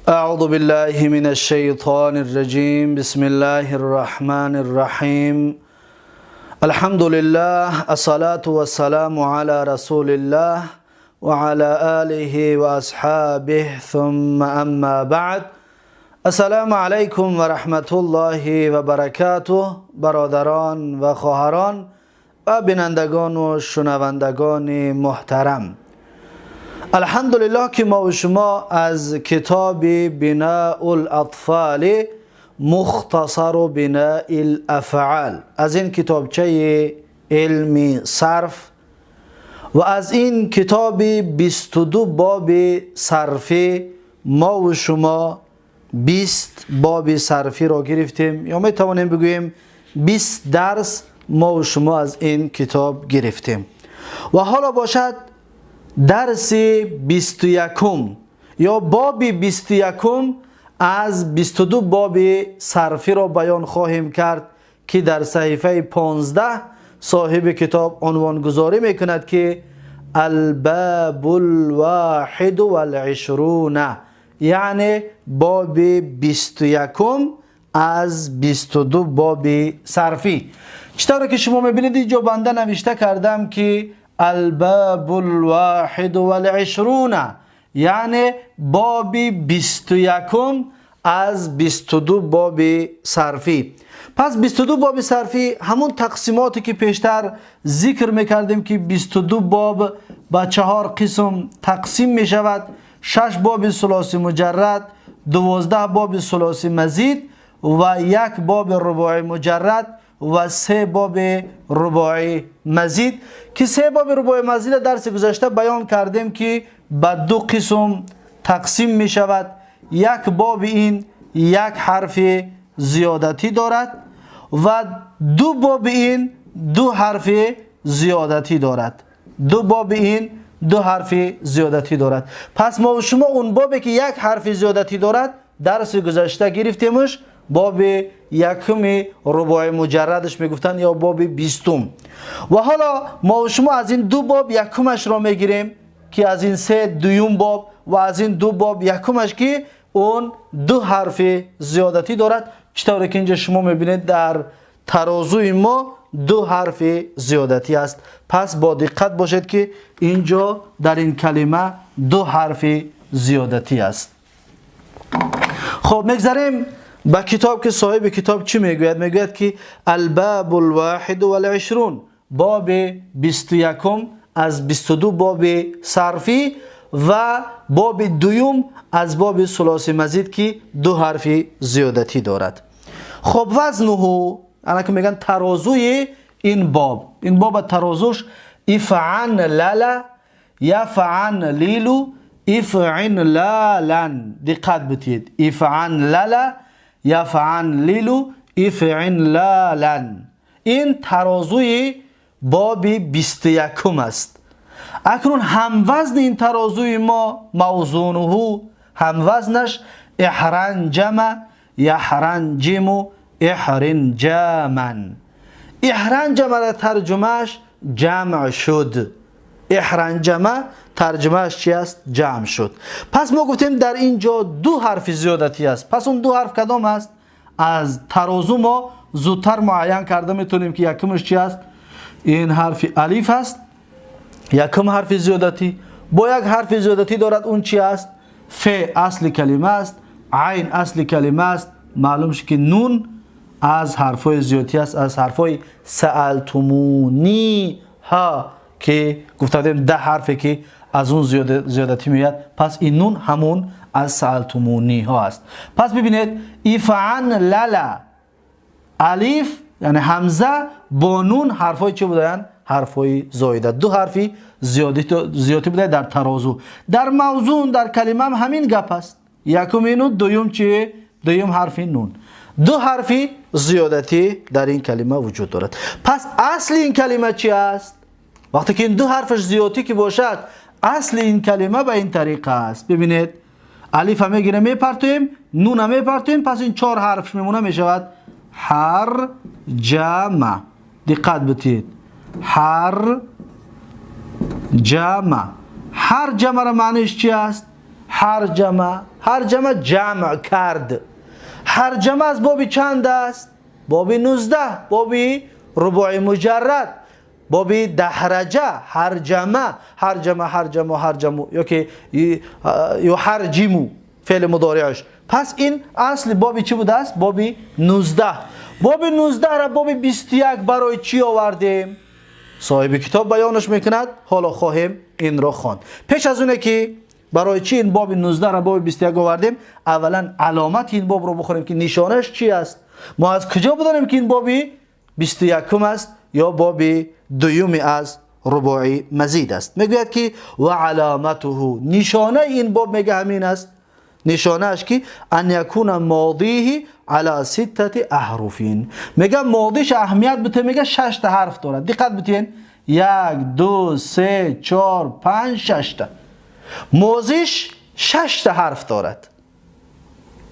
أعوذ بالله من الشيطان الرجيم بسم الله الرحمن الرحيم الحمد لله الصلاة والسلام على رسول الله وعلى آله وأصحابه ثم أما بعد السلام عليكم ورحمة الله وبركاته برادران و خواهران و بینندگان و شنوندگان محترم، الحمدلله که ما و شما از کتاب بناء الاطفال مختصر بناء الافعال، از این کتابچه علمی صرف و از این کتاب 22 باب صرفی ما و شما 20 باب صرفی را گرفتیم، یا می توانیم بگوییم 20 درس ما و شما از این کتاب گرفتیم و حالا باشد درس 21 یا باب 21 از 22 باب صرفی را بیان خواهیم کرد که در صحیفه 15 صاحب کتاب عنوان گذاری میکند که الباب الواحد والعشرون، یعنی باب 21 از 22 باب صرفی. چطور که شما میبینید اینجا بنده نوشته کردم که الباب الواحد والعشرون، یعنی باب 21 از 22 باب صرفی. پس 22 باب صرفی همون تقسیماتی که پیشتر ذکر میکردیم که 22 باب با 4 قسم تقسیم میشود: 6 باب ثلاثی مجرد، 12 باب ثلاثی مزید و 1 باب رباعی مجرد و 3 باب رباعی مزید، که 3 باب رباعی مزید درس گذشته بیان کردیم که به 2 قسم تقسیم می شود. 1 باب این 1 حرف زیادتی دارد و 2 باب این 2 حرف زیادتی دارد. 2 باب این 2 حرف زیادتی دارد. پس ما و شما اون بابی که 1 حرف زیادتی دارد درس گذشته گرفتیمش، باب 1 رباعی مجردش میگفتن یا باب 20. و حالا ما و شما از این 2 باب یکمش را میگیریم که از این 3 دوم باب و از این 2 باب یکمش که اون 2 حرف زیادتی دارد. چطوره که اینجا شما میبینید در ترازوی ما 2 حرف زیادتی است. پس با دقت باشید که اینجا در این کلمه 2 حرف زیادتی است. خب میگذاریم با کتاب که صاحب کتاب چی میگوید؟ میگوید که الباب الواحد والعشرون، باب 21 از 22 باب صرفی و باب 2 از باب ثلاثی مزید که 2 حرف زیادتی دارد. خب وزنه، انا که میگن ترازوی این باب ترازوش افعن للا یفعن لیلو افعن لالن. دقت بدید، افعن للا یفعن لیلو افعن لالن. این ترازوی باب 21 است. اکنون هموزن این ترازوی ما موزونه، هموزنش احرنجم یحرنجم احرنجامن. احرنجم را ترجمهش جمع شد. احرنجم ترجمهش چی است؟ جمع شد. پس ما گفتیم در اینجا 2 حرف زیادتی است. پس اون 2 حرف کدام است؟ از ترازو ما زودتر معین کرده میتونیم که یکمش چی است؟ این حرف الف است. یکم حرف زیادتی با 1 حرف زیادتی دارد، اون چی است؟ ف اصل کلمه است، عین اصل کلمه است. معلوم شد که نون از حرفای زیادتی است، از حرفای سألتمونی ها که گفتیم 10 حرفی که از اون زیادتی میاد. پس این نون همون از سألتمونی ها است. پس ببینید افعن للا، الف یعنی حمزه با نون حرفای چه بودن؟ حرفای زایده. 2 حرفی زیادتی بوده در ترازو. در موزون در کلمه هم همین گپ است. یکم نون، دوم چیه؟ دوم حرف نون. 2 حرفی زیادتی در این کلمه وجود دارد. پس اصل این کلمه چی است؟ وقتی که این 2 حرفش زیادتی که باشد، اصل این کلمه به این طریقه است. ببینید الف هم میگیره میپرتیم، نون هم میپرتیم، پس این 4 حرفش میمونه میشود حر جمع. دقت بدید، حر جمع. حر جمع را معنیش چی است؟ هرجمه جمع کرد. هرجمه از باب چند است؟ باب 19. باب رباعی مجرد، باب دحرجه. هرجمه یا که یحرجمو فعل مضارعش. پس این اصل باب چی بوده است؟ باب 19. باب 19 را باب 21 برای چی آوردیم؟ صاحب کتاب بیانش میکند، حالا خواهیم این را خواند. پیش از اونه که برای چی این باب 19 را باب 21 آوردیم، اولا علامت این باب رو بخوریم که نشانش چی است. ما از کجا بدانیم که این باب 21 است یا باب دوم از رباعی مزید است؟ میگوید که و علامته، نشانه این باب میگه همین است. نشانه اش که ان یکون ماضیه علی 6 احرف. میگه ماضیش اهمیت بده، میگه 6 تا حرف دارد. دقت بتین 1 2 3 4 5 6 تا ماضیش 6 تا حرف دارد.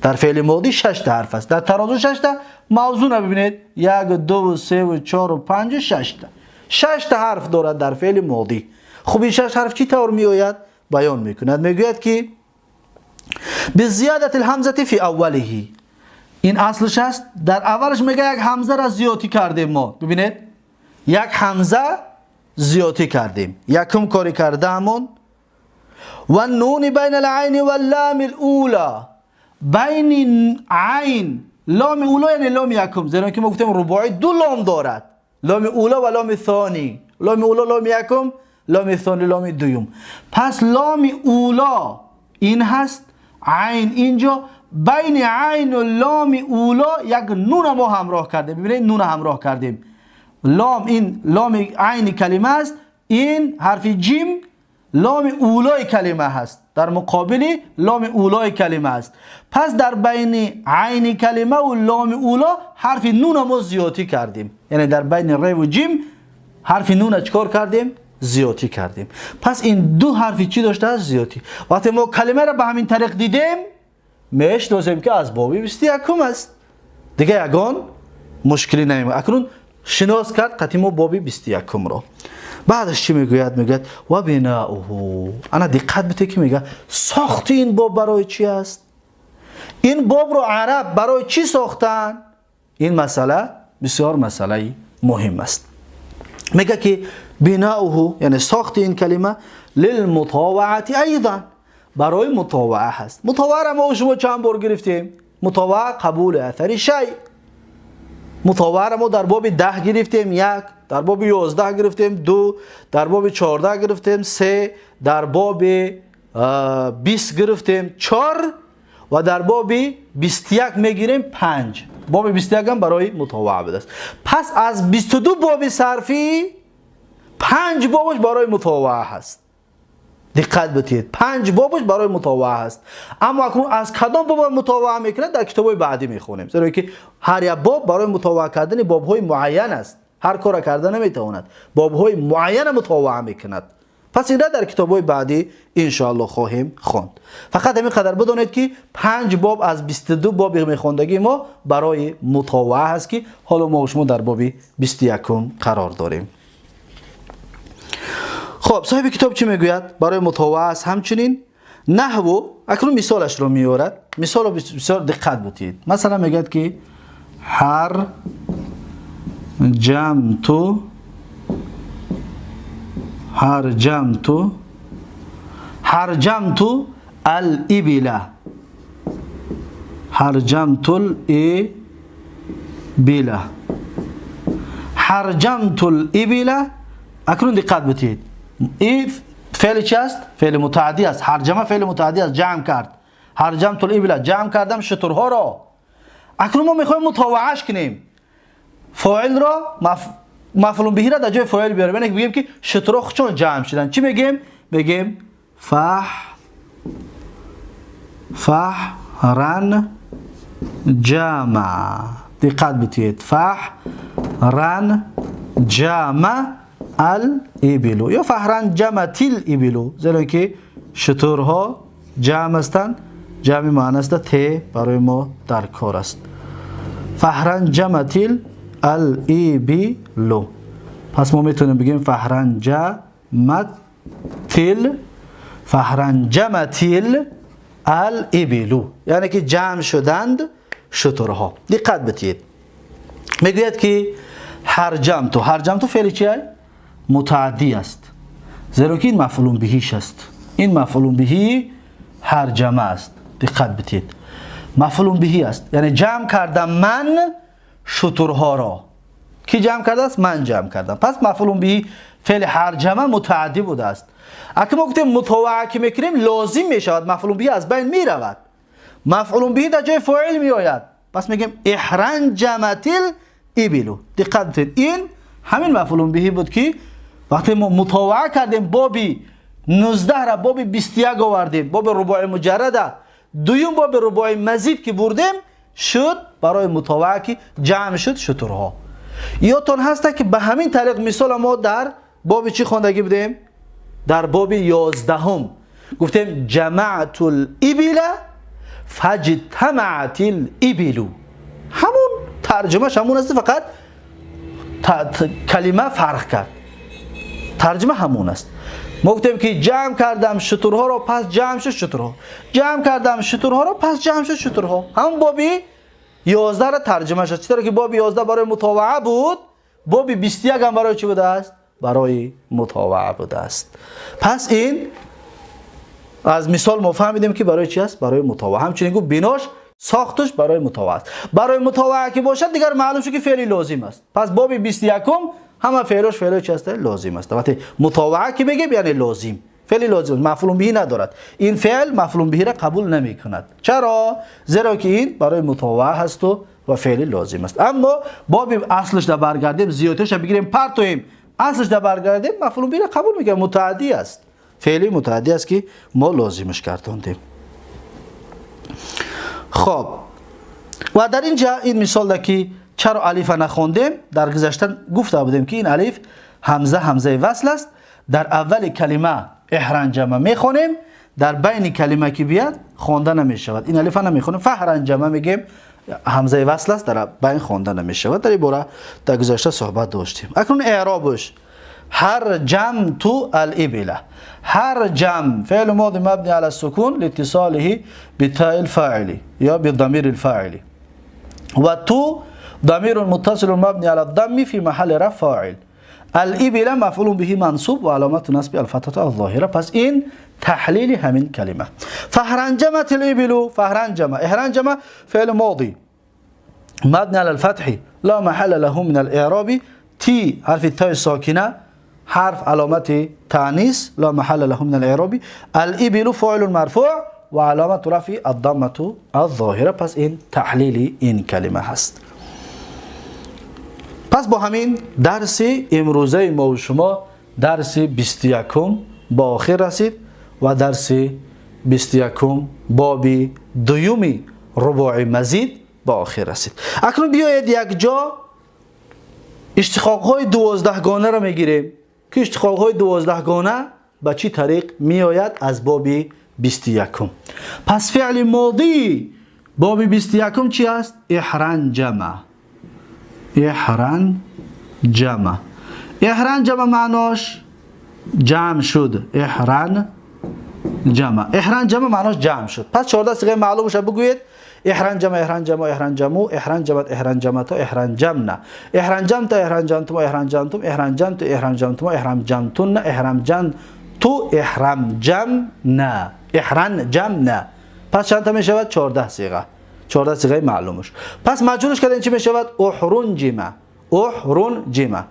در فعل ماضی 6 تا حرف است. در ترازو 6 تا موضوع ببینید 1 2 3 4 5 6 تا 6 تا حرف دارد در فعل ماضی. خب این 6 حرف چی طور می آید؟ بیان میکند. میگوید که بزیادت الحمزه فی اوله. این اصلش است. در اولش میگه یک حمزه را زیادی کردیم. ما ببینید یک حمزه زیادی کردیم. یکم کاری کردمون و نون بین العین و اللام الاولى. بین عین لام اولا یعنی لام یکم، زیرا که ما گفتیم رباعی دو لام دارد، لام اولا و لام ثانی. لام اولا لام یکم، لام ثانی لام دوم. پس لام اولا این هست، عین اینجا. بین عین و لام اولا یک نون ما همراه کردیم. ببینید نون همراه کردیم. لام این لام عین کلمه است، این حرف جیم لام اولای کلمه هست، در مقابل لام اولای کلمه است. پس در بین عین کلمه و لام اولا حرف نون ما زیادی کردیم. یعنی در بین ر و جیم حرف نون چکار کردیم؟ زیادی کردیم. پس این دو حرفی چی داشته است؟ زیادی. وقتی ما کلمه را به همین طریق دیدیم میشناسیم که از باب 21 است. دیگه یگان مشکلی نمیشه. اکنون شناس کرد قطعی ما باب 21 را. بعدش چی میگوید؟ میگوید و بناؤه. انا دقت بده که میگه ساخت این باب برای چی است؟ این باب رو عرب برای چی ساختن؟ این مسئله بسیار مسئله مهم است. میگه که بناؤه یعنی ساخت این کلمه للمطاوعه ایضا، برای مطاوعه هست. مطاوعه را ما و شما چند بار گرفتیم؟ مطاوعه قبول اثر شیء. مطاوعه را ما در باب 10 گرفتیم 1، در باب 11 گرفتیم 2، در باب 14 گرفتیم 3، در باب 20 گرفتیم 4 و در باب 21 میگیریم 5. باب 21 هم برای مطاوعه بده است. پس از 22 باب صرفی 5 بابش برای مطاوعه هست. دقت بدید 5 بابش برای مطاوعه هست. اما اکنون از کدام باب مطاوعه میکنه در کتابای بعدی میخونیم، زیرا که هر یک باب برای مطاوعه کردن بابهای معین است. هر کار کردن نمیتواند، بابهای معین مطاوعه میکند. پس این را در کتابای بعدی ان شاء الله خواهیم خواند. فقط همین قدر بدونید که 5 باب از 22 باب میخوندگی ما برای مطاوعه هست که حالا ما و شما در باب 21 قرار داریم. خب صاحب کتاب چی میگوید؟ برای مطاوعه است همچنین نحو. اکنون مثالش رو میارد. مثال رو بسیار دقت بدید. مثلا میگه که هرجمت الابل. هرجمت الابل. اکنون دقت بدید. این فعل چی است؟ فعل متعدی است. هرجمه فعل متعدی است، جمع کرد. هرجمت الابل، جمع کردم شترها را. اکنون ما میخوایم مطاوعهش کنیم. فاعل را مفعول به را در جای فاعل بیاریم. یعنی بگیم که شترها چون جمع شدن چی میگیم؟ بگیم فحرن جمع. دقت بدید. فحرن جمع الابل یا فحرن جمعت الابل، زیرا که شترها جمع هستند، جمع مؤنث است، ت برای ما در کار است. فحرن جمعت الابل. پس ما میتونیم بگیم فحرن جمعت الابلو، یعنی که جمع شدند شترها. دقت بتید، میگوید که هرجمتو فعل چیه؟ متعدی است، زیرا که این مفعول بهیش است. این مفعول بهی هرجمه است. دقت بتید، مفعول بهی است، یعنی جمع کردم من شترها را. کی جمع کرده است؟ من جمع کردم. پس مفعول بهی فعل هرجمه متعدی بوده است. اگه ما گفتیم مطوع که میکنیم لازم میشود، مفعول بهی از بین میرود، مفعول بهی در جای فاعل میآید. پس میگیم احرنجمت الابل. دقت بتید، این همین مفعول بهی بود که وقتی ما مطوع کردیم بابی 19 را بابی 21 آوردیم، باب رباعی مجرده، دویم باب رباعی مزید که بردیم شد برای مطوع که جمع شد شترها. یادتون هست که به همین طریق مثال ما در باب چی خواندگی بودیم؟ در باب 11 گفتیم جمعت الابل فاجتمعت الابل. همون ترجمهش همون است، فقط کلمه فرق کرد، ترجمه همون است. ما گفتیم که جمع کردم شترها را پس جمع شد شترها، جمع کردم شترها را پس جمع شد شترها. همون بابی 11 را ترجمه شد. چطور که باب 11 برای مطوعه بود، باب 21 هم برای چی بوده است؟ برای مطوعه بوده است. پس این از مثال ما فهمیدیم که برای چی است؟ برای مطوعه. همچنین گفت بناش ساختش برای مطوعه است. برای مطوعه که باشد دیگر معلوم شد که فعلی لازم است. پس باب 21 همه فعلش چی است؟ لازم است. وقتی مطوعه که بگیم یعنی لازم، فعل لازم، مفعول به ندارد. این فعل مفعول به را قبول نمی کند. چرا؟ زیرا که این برای مطوعه هست و فعل لازم است. اما باب اصلش در برگردیم، زیادتش بگیریم پرتویم، اصلش در برگردیم مفعول به را قبول میگه، متعدی است، فعلی متعدی است که ما لازمش کردیم. خب و در اینجا این مثال ده که چرا الف نخوندیم، در گذشته گفته بودیم که این الف همزه وصل است. در اول کلمه احرنجمه میخونیم، در بین کلمه که بیاد خوانده نمیشود. این الف نمیخونیم، فهرنجمه میگیم، همزه وصل است، در بین خوانده نمیشود. در این باره در گذشته صحبت داشتیم. اکنون اعرابش هرجمت الابل. هرجم فعل ماضی مبني على السكون لاتصاله بتاء الفاعل یا بضمیر الفاعل، و تو ضمیر متصل مبني على الضم في محل رفع فاعل. الابل مفعول به منصوب و علامت نصب الفتحه الظاهره. پس این تحلیل همین کلمه. فهرنجمت الابل، فهرنجمه، احرنجمه فعل ماضی مبني على الفتح لا محل له من الاعراب. تي حرف التاء الساكنه حرف علامت تانیث لا محل له من الاعراب. الابل فاعل مرفوع و علامت رفع الضمه الظاهره. پس این تحلیل این کلمه هست. پس با همین درس امروزه ما و شما درس 21 با آخر رسید و درس 21 باب دومی رباعی مزید با آخر رسید. اکنون بیایید یک جا اشتقاق های 12 گانه را میگیریم که اشتقاق های 12 گانه به چی طریق می آید؟ از باب 21. پس فعل ماضی باب 21 چی است؟ احرنجمه. احرنجمه، احرنجمه معناش جمع شد. احرنجمه معناش جمع شد. پس 14 صیغه معلومش بگویید. احرنجمه، احرنجمه، احرنجمو، احرنجمت، احرنجمتا، احرنجمنا، احرنجمت، احرنجمتم، احرنجمتم، احرنجمت، احرنجمتم، احرنجمتن، احرنجمتو، احرنجمنا، احرنجمنا. پس چند تا می شود؟ 14 صیغه. 14 صیغه معلومش. پس مجهولش کردن چی می شود؟ احرنجمه. احرنجمه.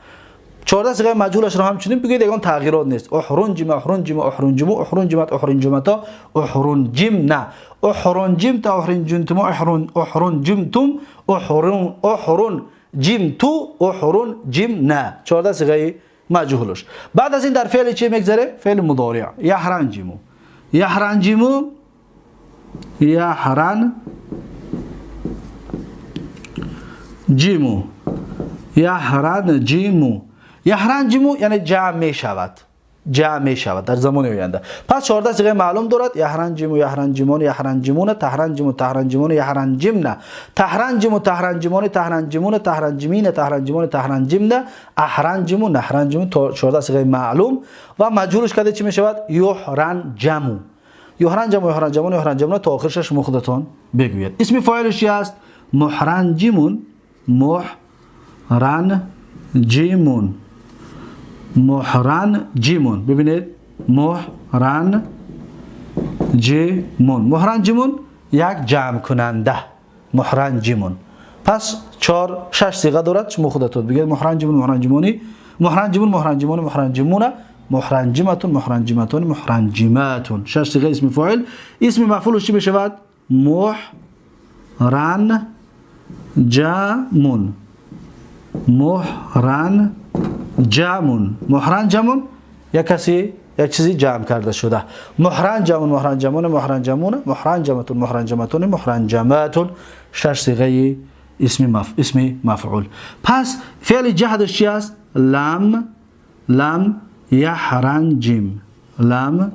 14 صیغه مجهولش رو همچنین بگید، دیگه تغییرات نیست. احرنجمه، احرنجمه، احرنجمو، احرنجمت، احرنجمتا، احرنجمنا، احرنجمت، احرنجمتم، احرنجمتم، احرنجمتو، احرنجمنا. 14 صیغه مجهولش. بعد از این در فعل چی میگذره؟ فعل مضارع. یحرنجمو، یحرنجمو، یحرنجمو، یحرنجمو. یحرنجمو یعنی جمع می شود، جمع می شود در زمان آینده. پس 14 صیغه معلوم دارد. یحرنجمو، یحرنجمون، یحرنجمون، تحرنجمو، تحرنجمون، یحرنجمنا، تحرنجمو، تحرنجمون، تحرنجمون، تحرنجمین، تحرنجمون، تحرنجمنا، احرنجمو، نحرنجمو. 14 صیغه معلوم و مجهولش کرده چی می شود؟ یحرنجمو. یحرنجمون تا آخرش شما خودتون بگوید. اسم فاعلش چی است؟ محرنجمون. محرنجمون. ببینید محرنجمون یک جمع کننده. محرنجمون. پس 4-6 صیغه دارد، شما خودتون بگید. محرنجمون، محرنجمونی، محرنجمونه، محرنجماتون. 6 صیغه اسم فاعل. اسم مفعول چی بشود؟ محرنجمون یک چیزی جمع کرده شده. محرنجماتون. 6 صیغه اسم مفعول. پس فعل جهدش چی است؟ لم یحرنجم. لم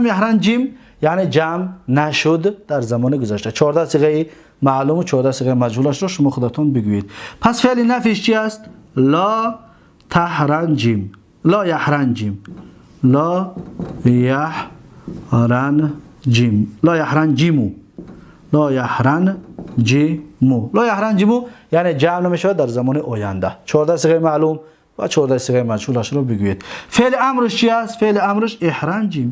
یحرنجم یعنی جمع نشد در زمان گذشته. 14 صیغه معلوم و 14 صیغه مجهولش رو شما خودتون بگویید. پس فعل نفیش چی است؟ لا یحرنجم. یعنی جمع نمیشود در زمان آینده. 14 صیغه معلوم و 14 صیغه مجهولش رو بگویید. فعل امرش چی است؟ فعل امرش احرنجم.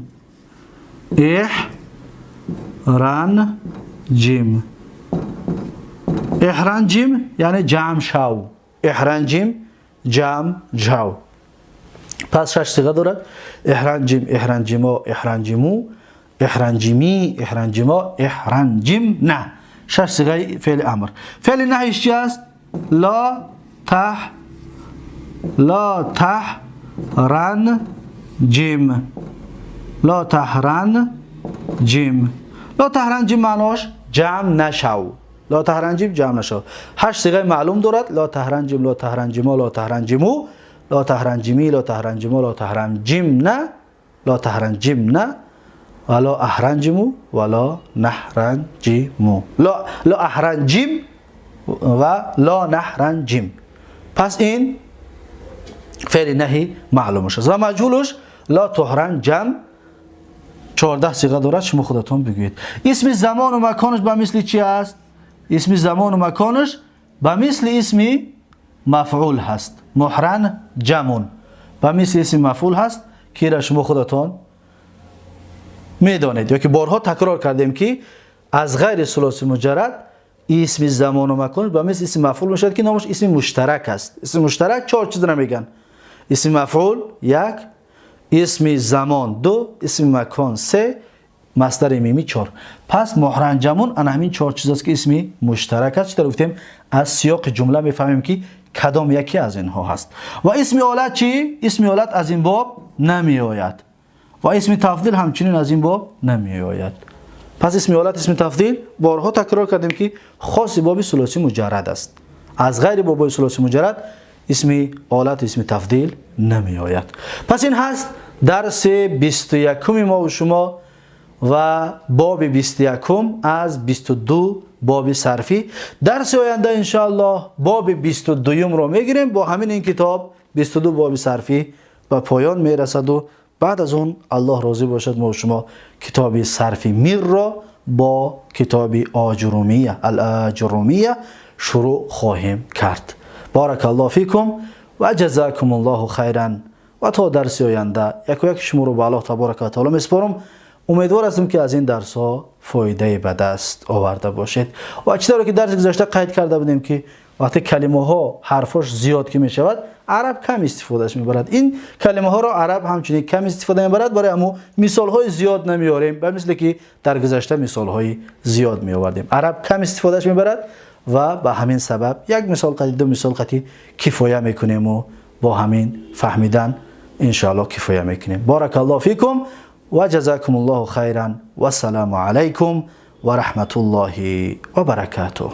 احرنجم یعنی جمع شو. جمع شو. پس 6 صیغه دارد. احرنجم، احرنجمو، احرنجما، احرنجمنا. 6 صیغه فعل امر. فعل نهیش چی است؟ لا تحرنجم معناش جمع نشو. 8 صیغه معلوم دارد. لا تحرنجم، لا تحرنجما، لا تحرنجمو، لا تحرنجمی، لا تحرنجما، لا تحرنجمنا، ولا احرنجمو ولا نحرنجمو. لا احرنجم و لا نحرنجم. پس این فعل نهی معلومش است. و مجهولش لا تحرنجم. 14 صیغه دارد، شما خودتون بگویید. اسم زمان و مکانش به مثل چی است؟ اسم زمان و مکانش به مثل اسم مفعول هست. محرنجمون به مثل اسم مفعول هست که را شما خودتون میدانید یا که بارها تکرار کردیم که از غیر ثلاثی مجرد اسم زمان و مکان به مثل اسم مفعول میشد که نامش اسم مشترک است. اسم مشترک 4 چیز را میگن. اسم مفعول 1، اسم زمان 2، اسم مکان 3، مصدر میمی 4. پس محرنجمون انا همین 4 چیز است که اسم مشترک است. چطور گفتیم؟ از سیاق جمله میفهمیم که کدام یکی از اینها هست. و اسم آلت چی؟ اسم آلت از این باب نمی آید و اسم تفضیل همچنین از این باب نمی آید. پس اسم آلت، اسم تفضیل بارها تکرار کردیم که خاص باب ثلاثی مجرد است. از غیر باب ثلاثی مجرد اسم آلت، اسم تفضیل نمی آید. پس این هست درس 21 ما و شما و باب 21 از 22 باب صرفی. درس آینده انشاءالله باب 22 رو میگیریم. با همین این کتاب 22 باب صرفی به پایان میرسد و بعد از اون الله راضی باشد ما و شما کتاب صرفی میر را با کتاب الاجرومیه شروع خواهیم کرد. بارک الله فیکم و جزاکم الله خیرا. و تا درس آینده یک شما رو به الله تبارک و تعالی میسپارم. امیدوار هستم که از این درس ها فایده به دست آورده باشید. و چطوری که درس گذشته قید کرده بودیم که وقتی کلمه ها حرفش زیاد که می شود عرب کم استفادهش میبرد. این کلمه ها را عرب همچنین کم استفاده میبرد، برای امو مثال های زیاد نمیاریم به مثل که در گذشته مثال های زیاد می آوردیم. عرب کم استفادهش میبرد و به همین سبب یک مثال قطعی، دو مثال قطعی کفایه میکنیم و با همین فهمیدن ان شاء الله کفایه میکنیم. بارک الله فیکم و جزاکم الله خیرا و السلام علیکم و رحمت الله و برکاته.